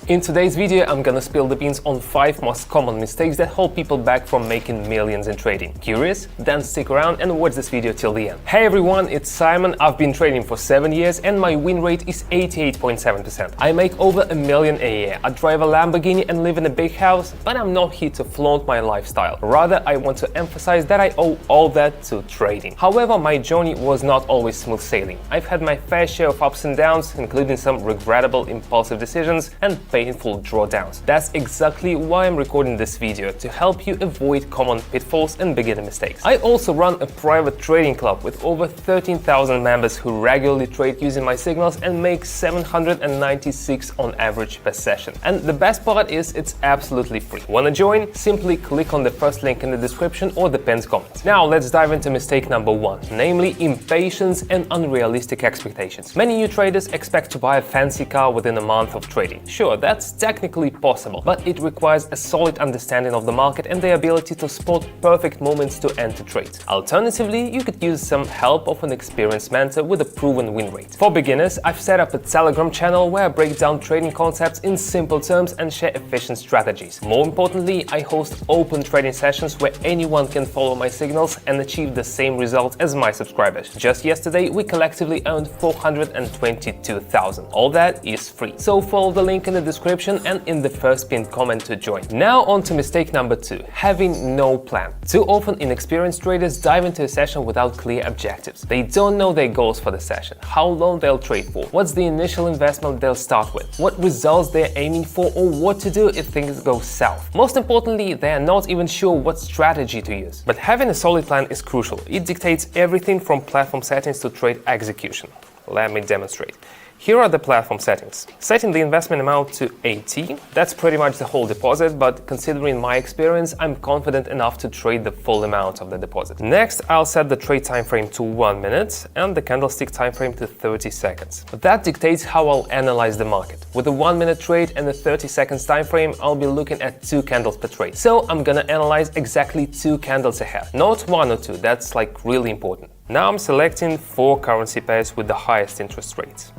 In today's video, I'm gonna spill the beans on 5 most common mistakes that hold people back from making millions in trading. Curious? Then stick around and watch this video till the end. Hey everyone, it's Simon. I've been trading for 7 years and my win rate is 88.7%. I make over $1 million a year. I drive a Lamborghini and live in a big house, but I'm not here to flaunt my lifestyle. Rather, I want to emphasize that I owe all that to trading. However, my journey was not always smooth sailing. I've had my fair share of ups and downs, including some regrettable impulsive decisions and painful drawdowns. That's exactly why I'm recording this video, to help you avoid common pitfalls and beginner mistakes. I also run a private trading club with over 13,000 members who regularly trade using my signals and make 796 on average per session. And the best part is it's absolutely free. Wanna join? Simply click on the first link in the description or the pinned comment. Now let's dive into mistake number 1, namely impatience and unrealistic expectations. Many new traders expect to buy a fancy car within a month of trading. Sure, that's technically possible, but it requires a solid understanding of the market and the ability to spot perfect moments to enter trades. Alternatively, you could use some help of an experienced mentor with a proven win rate. For beginners, I've set up a Telegram channel where I break down trading concepts in simple terms and share efficient strategies. More importantly, I host open trading sessions where anyone can follow my signals and achieve the same results as my subscribers. Just yesterday, we collectively earned 422,000. All that is free. So follow the link in the description and in the first pinned comment to join. Now on to mistake number 2, having no plan. Too often inexperienced traders dive into a session without clear objectives. They don't know their goals for the session, how long they'll trade for, what's the initial investment they'll start with, what results they're aiming for, or what to do if things go south. Most importantly, they are not even sure what strategy to use. But having a solid plan is crucial. It dictates everything from platform settings to trade execution. Let me demonstrate. Here are the platform settings. Setting the investment amount to 80, that's pretty much the whole deposit, but considering my experience, I'm confident enough to trade the full amount of the deposit. Next, I'll set the trade time frame to 1 minute and the candlestick time frame to 30 seconds. That dictates how I'll analyze the market. With a 1 minute trade and a 30 seconds time frame, I'll be looking at 2 candles per trade. So I'm gonna analyze exactly 2 candles ahead, not 1 or 2, that's like really important. Now I'm selecting 4 currency pairs with the highest interest rates.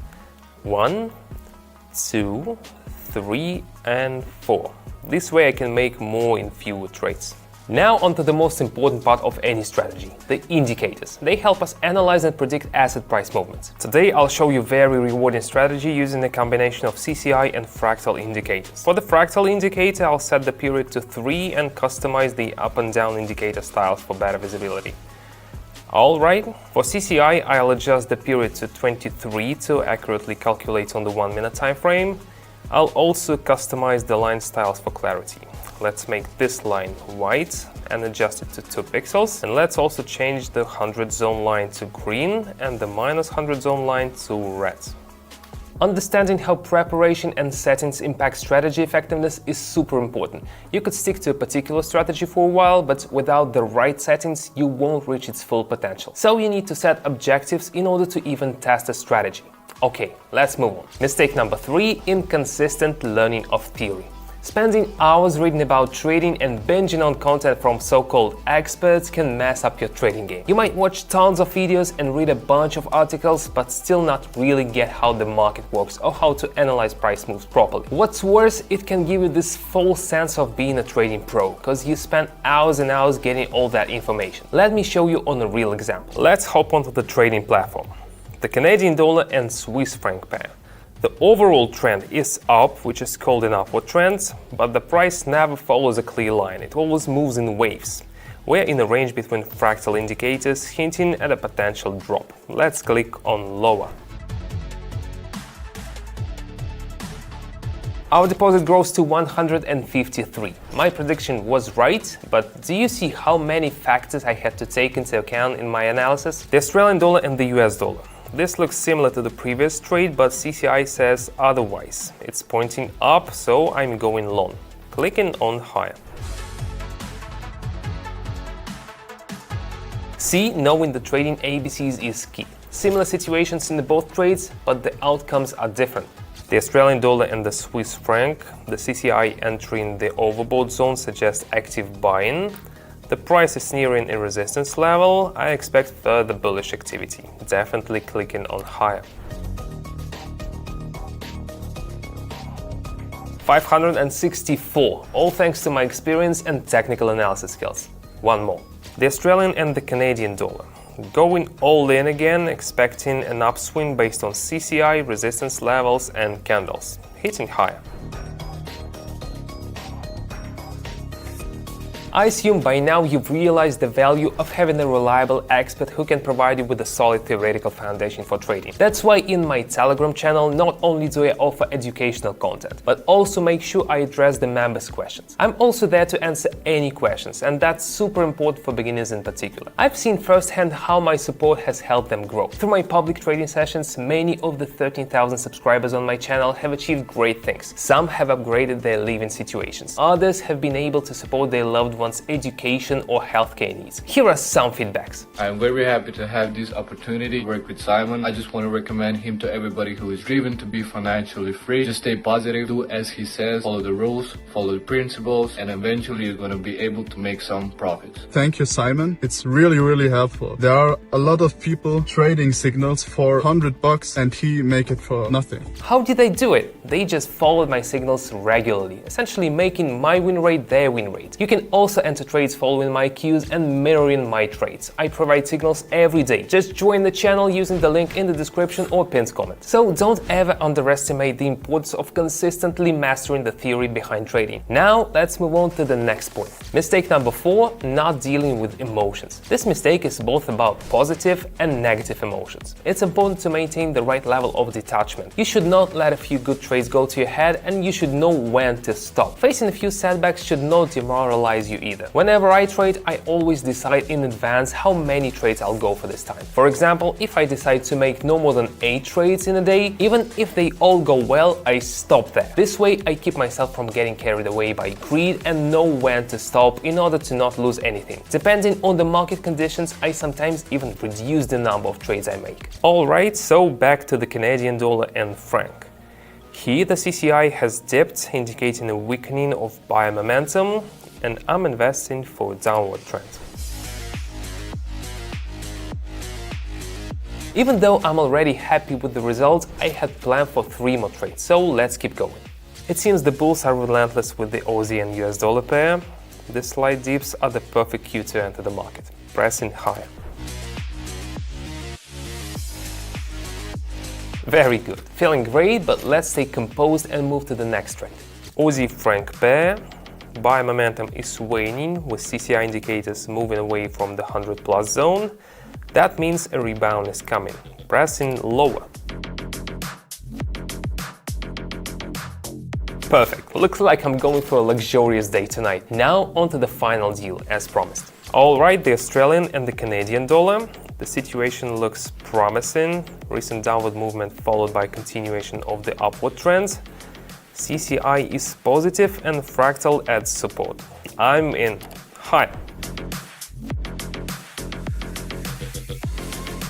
1, 2, 3, and 4. This way I can make more in fewer trades. Now onto the most important part of any strategy, the indicators. They help us analyze and predict asset price movements. Today I'll show you a very rewarding strategy using a combination of CCI and fractal indicators. For the fractal indicator, I'll set the period to 3 and customize the up and down indicator styles for better visibility. Alright, for CCI I'll adjust the period to 23 to accurately calculate on the 1 minute time frame. I'll also customize the line styles for clarity. Let's make this line white and adjust it to 2 pixels. And let's also change the 100 zone line to green and the -100 zone line to red. Understanding how preparation and settings impact strategy effectiveness is super important. You could stick to a particular strategy for a while, but without the right settings, you won't reach its full potential. So you need to set objectives in order to even test a strategy. Okay, let's move on. Mistake number 3, inconsistent learning of theory. Spending hours reading about trading and binging on content from so-called experts can mess up your trading game. You might watch tons of videos and read a bunch of articles, but still not really get how the market works or how to analyze price moves properly. What's worse, it can give you this false sense of being a trading pro, because you spend hours and hours getting all that information. Let me show you on a real example. Let's hop onto the trading platform. The Canadian dollar and Swiss franc pair. The overall trend is up, which is called an upward trend, but the price never follows a clear line. It always moves in waves. We're in a range between fractal indicators, hinting at a potential drop. Let's click on lower. Our deposit grows to 153. My prediction was right, but do you see how many factors I had to take into account in my analysis? The Australian dollar and the US dollar. This looks similar to the previous trade, but CCI says otherwise. It's pointing up, so I'm going long. Clicking on higher. See, knowing the trading ABCs is key. Similar situations in both trades, but the outcomes are different. The Australian dollar and the Swiss franc, the CCI entering the overbought zone suggests active buying. The price is nearing a resistance level. I expect further bullish activity. Definitely clicking on higher. 564, all thanks to my experience and technical analysis skills. One more. The Australian and the Canadian dollar. Going all in again, expecting an upswing based on CCI, resistance levels and candles, hitting higher. I assume by now you've realized the value of having a reliable expert who can provide you with a solid theoretical foundation for trading. That's why in my Telegram channel not only do I offer educational content, but also make sure I address the members' questions. I'm also there to answer any questions, and that's super important for beginners in particular. I've seen firsthand how my support has helped them grow. Through my public trading sessions, many of the 13,000 subscribers on my channel have achieved great things. Some have upgraded their living situations. Others have been able to support their loved ones' education or healthcare needs. Here are some feedbacks. I'm very happy to have this opportunity to work with Simon. I just want to recommend him to everybody who is driven to be financially free. Just stay positive, do as he says, follow the rules, follow the principles, and eventually you're going to be able to make some profits. Thank you, Simon. It's really helpful. There are a lot of people trading signals for $100 and he make it for nothing. How did they do it? They just followed my signals regularly, essentially making my win rate their win rate. You can also enter trades following my cues and mirroring my trades. I provide signals every day. Just join the channel using the link in the description or pinned comment. So don't ever underestimate the importance of consistently mastering the theory behind trading. Now let's move on to the next point. Mistake number 4, not dealing with emotions. This mistake is both about positive and negative emotions. It's important to maintain the right level of detachment. You should not let a few good trades go to your head, and you should know when to stop. Facing a few setbacks should not demoralize you either. Whenever I trade, I always decide in advance how many trades I'll go for this time. For example, if I decide to make no more than 8 trades in a day, even if they all go well, I stop there. This way, I keep myself from getting carried away by greed and know when to stop in order to not lose anything. Depending on the market conditions, I sometimes even reduce the number of trades I make. Alright, so back to the Canadian dollar and franc. Here, the CCI has dipped, indicating a weakening of buyer momentum, and I'm investing for a downward trend. Even though I'm already happy with the results, I had planned for 3 more trades, so let's keep going. It seems the bulls are relentless with the Aussie and US dollar pair. The slight dips are the perfect cue to enter the market, pressing higher. Very good, feeling great, but let's stay composed and move to the next trade. Aussie franc pair. Buy momentum is waning, with CCI indicators moving away from the 100+ zone. That means a rebound is coming, pressing lower. Perfect, looks like I'm going for a luxurious day tonight. Now onto the final deal, as promised. Alright, the Australian and the Canadian dollar. The situation looks promising. Recent downward movement followed by continuation of the upward trend. CCI is positive and fractal adds support. I'm in. High.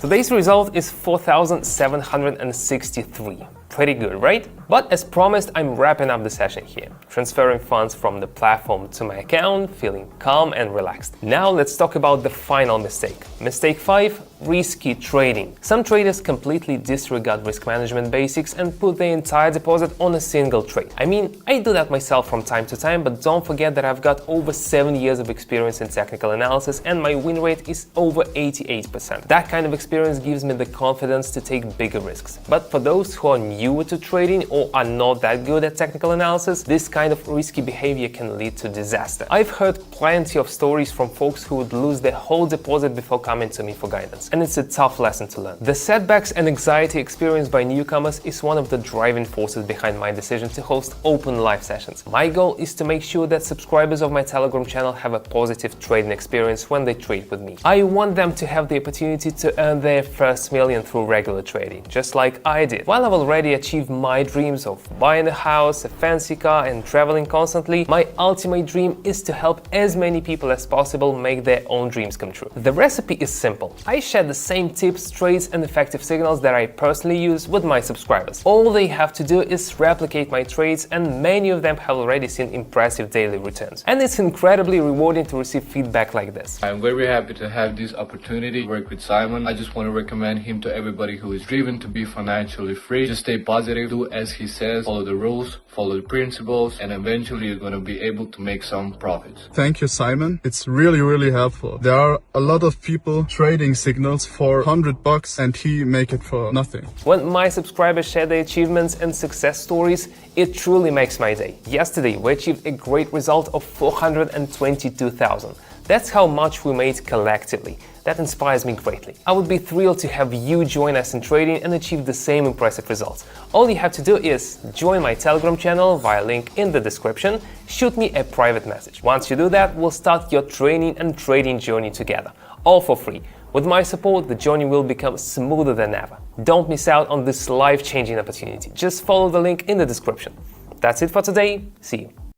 Today's result is 4,763. Pretty good, right? But as promised, I'm wrapping up the session here, transferring funds from the platform to my account, feeling calm and relaxed. Now let's talk about the final mistake. Mistake 5, risky trading. Some traders completely disregard risk management basics and put their entire deposit on a single trade. I mean, I do that myself from time to time, but don't forget that I've got over 7 years of experience in technical analysis and my win rate is over 88%. That kind of experience gives me the confidence to take bigger risks. But for those who are newer to trading or are not that good at technical analysis, this kind of risky behavior can lead to disaster. I've heard plenty of stories from folks who would lose their whole deposit before coming to me for guidance, and it's a tough lesson to learn. The setbacks and anxiety experienced by newcomers is one of the driving forces behind my decision to host open live sessions. My goal is to make sure that subscribers of my Telegram channel have a positive trading experience when they trade with me. I want them to have the opportunity to earn their first million through regular trading, just like I did. While I've already achieved my dreams of buying a house, a fancy car, and traveling constantly, my ultimate dream is to help as many people as possible make their own dreams come true. The recipe is simple. I share share the same tips, trades and effective signals that I personally use with my subscribers. All they have to do is replicate my trades, and many of them have already seen impressive daily returns. And it's incredibly rewarding to receive feedback like this. I'm very happy to have this opportunity to work with Simon. I just want to recommend him to everybody who is driven to be financially free. Just stay positive, do as he says, follow the rules, follow the principles, and eventually you're going to be able to make some profits. Thank you, Simon. It's really helpful. There are a lot of people trading signals for $100 and he make it for nothing. When my subscribers share their achievements and success stories, it truly makes my day. Yesterday, we achieved a great result of 422,000. That's how much we made collectively. That inspires me greatly. I would be thrilled to have you join us in trading and achieve the same impressive results. All you have to do is join my Telegram channel via link in the description, shoot me a private message. Once you do that, we'll start your training and trading journey together, all for free. With my support, the journey will become smoother than ever. Don't miss out on this life-changing opportunity. Just follow the link in the description. That's it for today. See you.